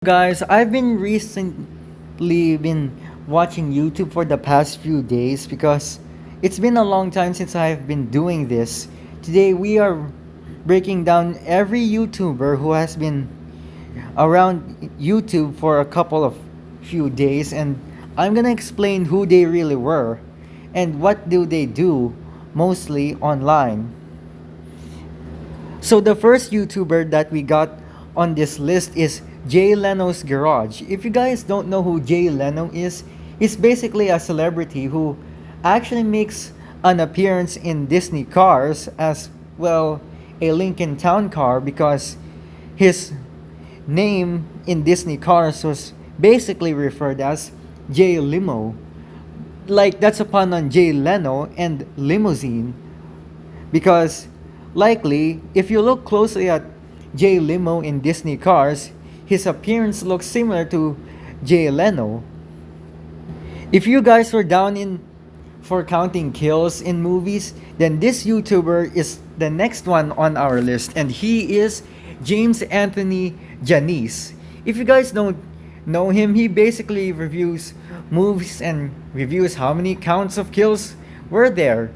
Guys, I've been recently been watching YouTube for the past few days because it's been a long time since I've been doing this. Today we are breaking down every YouTuber who has been around YouTube for a couple of few days, and I'm gonna explain who they really were and what do they do mostly online. So the first YouTuber that we got on this list is Jay Leno's Garage. If you guys don't know who Jay Leno is, he's basically a celebrity who actually makes an appearance in Disney cars as well a Lincoln Town car because his name in Disney cars was basically referred as Jay Limo. Like that's a pun on Jay Leno and limousine because likely, if you look closely at Jay Limo in Disney cars, his appearance looks similar to Jay Leno. If you guys were down in for counting kills in movies, then this YouTuber is the next one on our list, and he is James Anthony Janice. If you guys don't know him, he basically reviews movies and reviews how many counts of kills were there.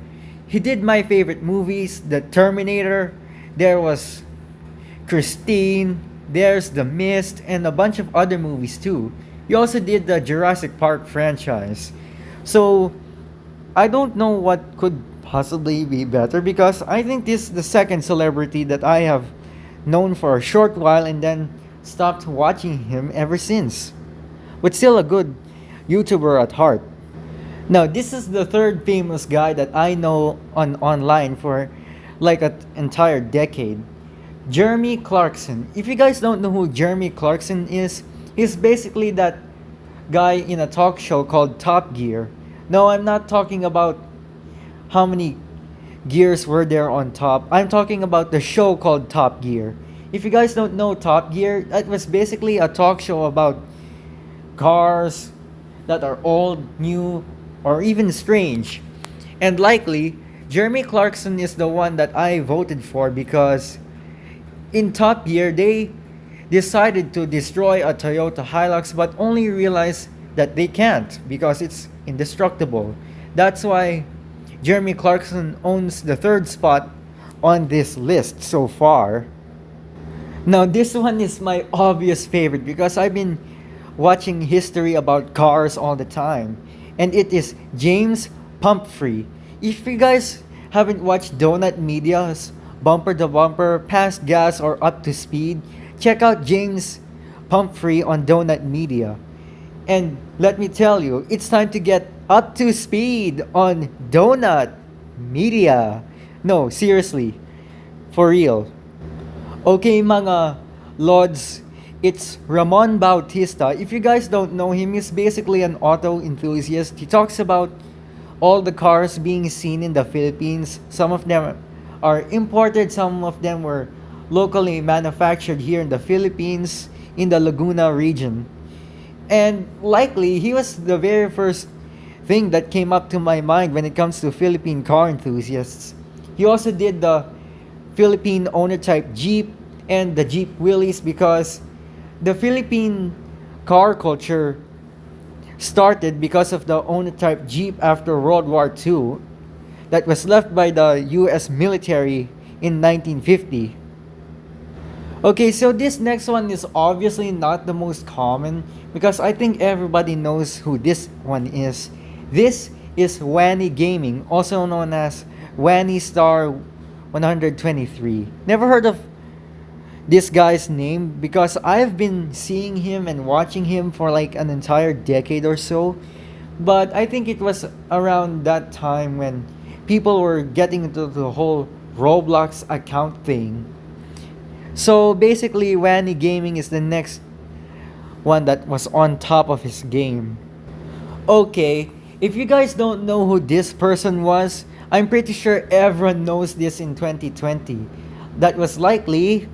He did my favorite movies, The Terminator, there was Christine, there's The Mist, and a bunch of other movies too. He also did the Jurassic Park franchise. So I don't know what could possibly be better because I think this is the second celebrity that I have known for a short while and then stopped watching him ever since. But still a good YouTuber at heart. Now, this is the third famous guy that I know on online for like an entire decade. Jeremy Clarkson. If you guys don't know who Jeremy Clarkson is, he's basically that guy in a talk show called Top Gear. No, I'm not talking about how many gears were there on top. I'm talking about the show called Top Gear. If you guys don't know Top Gear, that was basically a talk show about cars that are old, new, or even strange. And likely, Jeremy Clarkson is the one that I voted for because in Top Gear, they decided to destroy a Toyota Hilux but only realized that they can't because it's indestructible. That's why Jeremy Clarkson owns the third spot on this list so far. Now, this one is my obvious favorite because I've been watching history about cars all the time, and it is James Pumphrey. If you guys haven't watched Donut Media's Bumper to Bumper, Past Gas, or Up to Speed, check out James Pumphrey on Donut Media. And let me tell you, it's time to get up to speed on Donut Media. No, seriously, for real. Okay, mga Lods, it's Ramon Bautista. If you guys don't know him, he's basically an auto enthusiast. He talks about all the cars being seen in the Philippines. Some of them are imported, some of them were locally manufactured here in the Philippines, in the Laguna region. And likely, he was the very first thing that came up to my mind when it comes to Philippine car enthusiasts. He also did the Philippine owner type Jeep and the Jeep Willys because the Philippine car culture started because of the owner type Jeep after World War II that was left by the US military in 1950. Okay, so this next one is obviously not the most common because I think everybody knows who this one is. This is Wanny Gaming, also known as Wanny Star 123. Never heard of this guy's name because I've been seeing him and watching him for like an entire decade or so. But I think it was around that time when people were getting into the whole Roblox account thing. So basically, Wanny Gaming is the next one that was on top of his game. Okay, if you guys don't know who this person was, I'm pretty sure everyone knows this in 2020. That was likely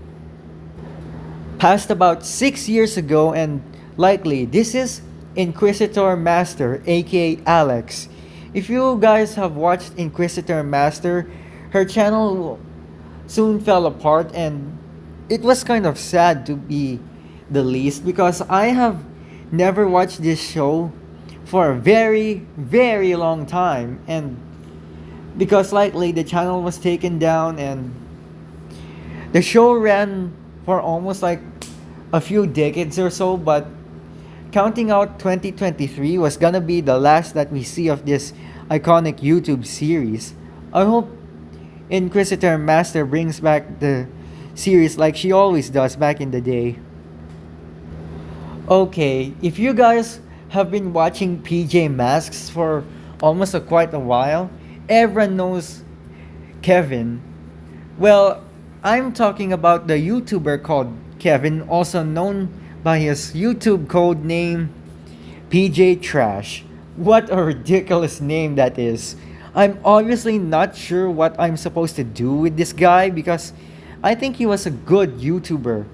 passed about 6 years ago, and likely this is Inquisitor Master, aka Alex. If you guys have watched Inquisitor Master, her channel soon fell apart, and it was kind of sad to be the least because I have never watched this show for a very, very long time. And because likely the channel was taken down and the show ran for almost like a few decades or so, but counting out 2023 was gonna be the last that we see of this iconic YouTube series. I hope Inquisitor Master brings back the series like she always does back in the day. Okay, if you guys have been watching PJ Masks for almost quite a while, everyone knows Kevin. Well, I'm talking about the YouTuber called Kevin, also known by his YouTube code name PJ Trash. What a ridiculous name that is. I'm obviously not sure what I'm supposed to do with this guy because I think he was a good YouTuber.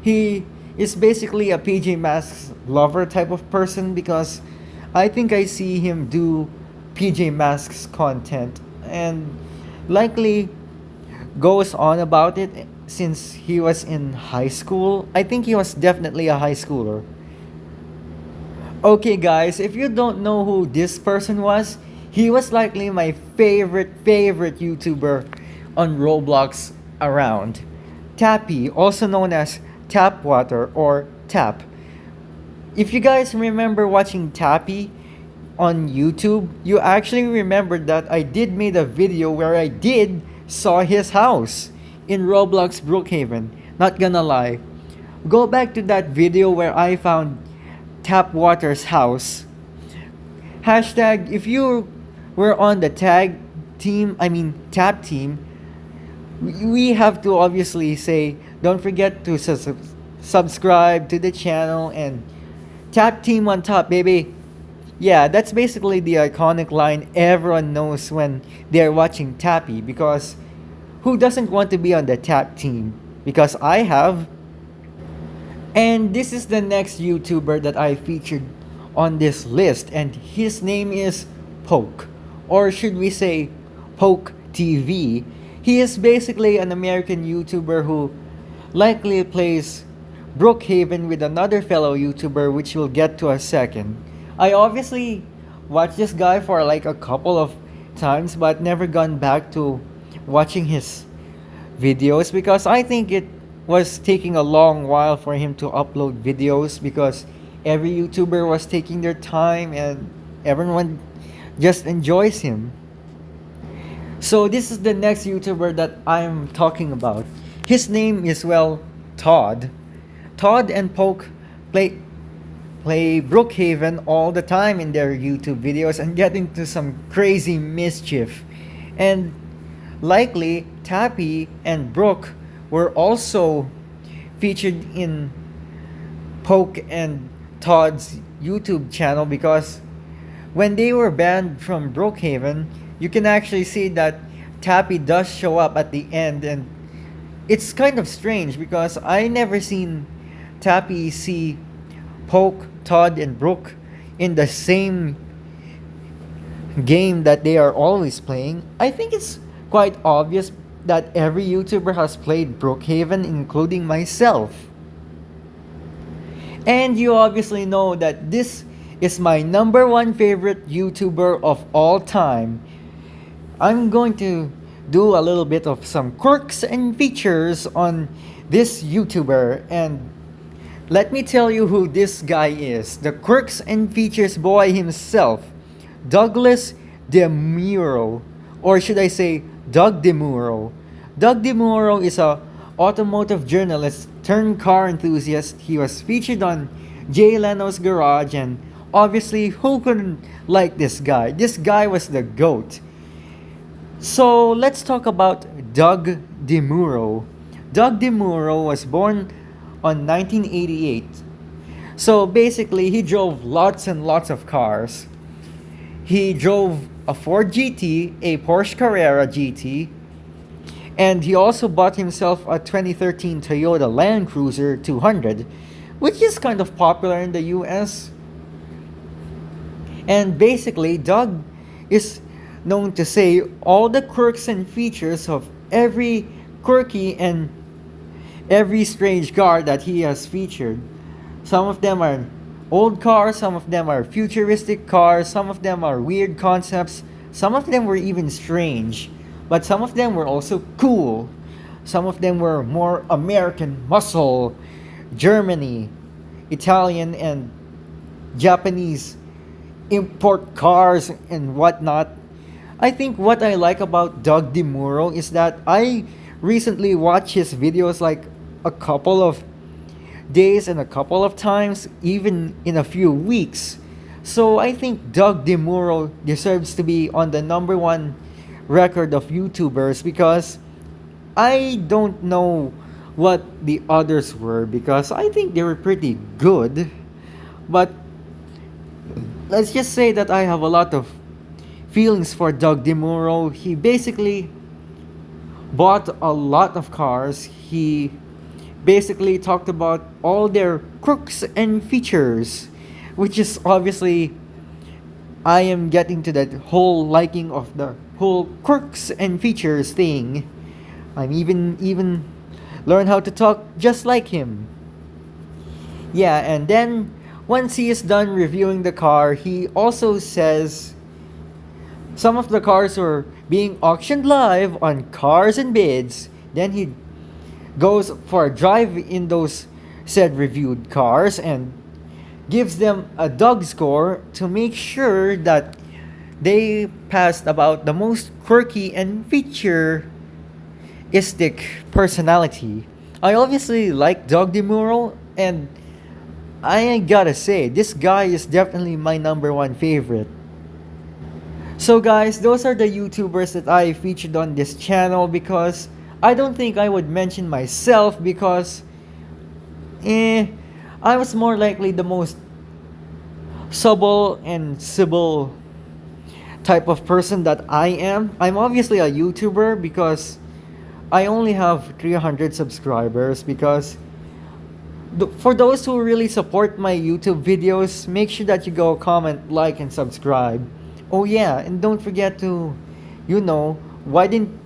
He is basically a PJ Masks lover type of person because I think I see him do PJ Masks content and likely goes on about it since he was in high school. I think he was definitely a high schooler. Okay, guys, if you don't know who this person was, he was likely my favorite YouTuber on Roblox around. Tappy, also known as Tapwater or Tap. If you guys remember watching Tappy on YouTube, you actually remember that I did made a video where I did saw his house in Roblox Brookhaven. Not gonna lie. Go back to that video where I found Tapwater's house. Hashtag if you were on the tag team, I mean tap team, we have to obviously say don't forget to subscribe to the channel and tap team on top, baby. Yeah, that's basically the iconic line everyone knows when they're watching Tappy because who doesn't want to be on the tap team? Because I have. And this is the next YouTuber that I featured on this list, and his name is Poke, or should we say Poke TV. He is basically an American YouTuber who likely plays Brookhaven with another fellow YouTuber, which we'll get to a second. I obviously watched this guy for like a couple of times, but never gone back to watching his videos because I think it was taking a long while for him to upload videos because every YouTuber was taking their time and everyone just enjoys him. So this is the next YouTuber that I'm talking about. His name is Todd. Todd and Poke play Brookhaven all the time in their YouTube videos and get into some crazy mischief. And likely Tappy and Brook were also featured in Poke and Todd's YouTube channel because when they were banned from Brookhaven, you can actually see that Tappy does show up at the end, and it's kind of strange because I never seen Tappy see Poke, Todd, and Brook in the same game that they are always playing. I think it's quite obvious that every YouTuber has played Brookhaven, including myself. And you obviously know that this is my number one favorite YouTuber of all time. I'm going to do a little bit of some quirks and features on this YouTuber, and let me tell you who this guy is. The quirks and features boy himself, Douglas DeMuro, or should I say Doug DeMuro. Doug DeMuro is a automotive journalist turned car enthusiast. He was featured on Jay Leno's Garage, and obviously who couldn't like this guy? This guy was the GOAT. So let's talk about Doug DeMuro. Doug DeMuro was born on 1988. So basically he drove lots and lots of cars. He drove a Ford GT, a Porsche Carrera GT, and he also bought himself a 2013 Toyota Land Cruiser 200, which is kind of popular in the US. And basically, Doug is known to say all the quirks and features of every quirky and every strange car that he has featured. Some of them are old cars, some of them are futuristic cars, some of them are weird concepts, some of them were even strange, but some of them were also cool. Some of them were more American muscle, Germany, Italian, and Japanese import cars and whatnot. I think what I like about Doug DeMuro is that I recently watched his videos like a couple of days and a couple of times, even in a few weeks. So I think Doug DeMuro deserves to be on the number one record of YouTubers because I don't know what the others were because I think they were pretty good. But let's just say that I have a lot of feelings for Doug DeMuro. He basically bought a lot of cars. He basically talked about all their crooks and features, which is obviously I am getting to that whole liking of the whole quirks and features thing. I'm even learn how to talk just like him. Yeah, and then once he is done reviewing the car, he also says some of the cars were being auctioned live on Cars and Bids. Then he goes for a drive in those said reviewed cars and gives them a dog score to make sure that they passed about the most quirky and featureistic personality. I obviously like Doug DeMuro, and I gotta say, this guy is definitely my number one favorite. So guys, those are the YouTubers that I featured on this channel because I don't think I would mention myself because I was more likely the most subtle and civil type of person that I am. I'm obviously a YouTuber because I only have 300 subscribers because for those who really support my YouTube videos, make sure that you go comment, like, and subscribe. Oh yeah, and don't forget to, why didn't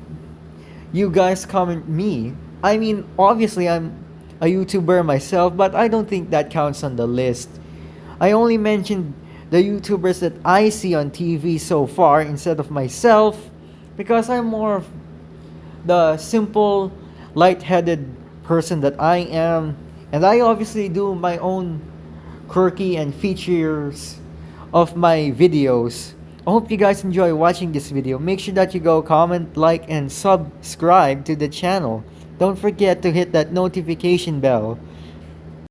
you guys comment me? I mean, obviously I'm a YouTuber myself, but I don't think that counts on the list. I only mentioned the YouTubers that I see on TV so far instead of myself because I'm more of the simple, light-headed person that I am, and I obviously do my own quirky and features of my videos. I hope you guys enjoy watching this video. Make sure that you go comment, like, and subscribe to the channel. Don't forget to hit that notification bell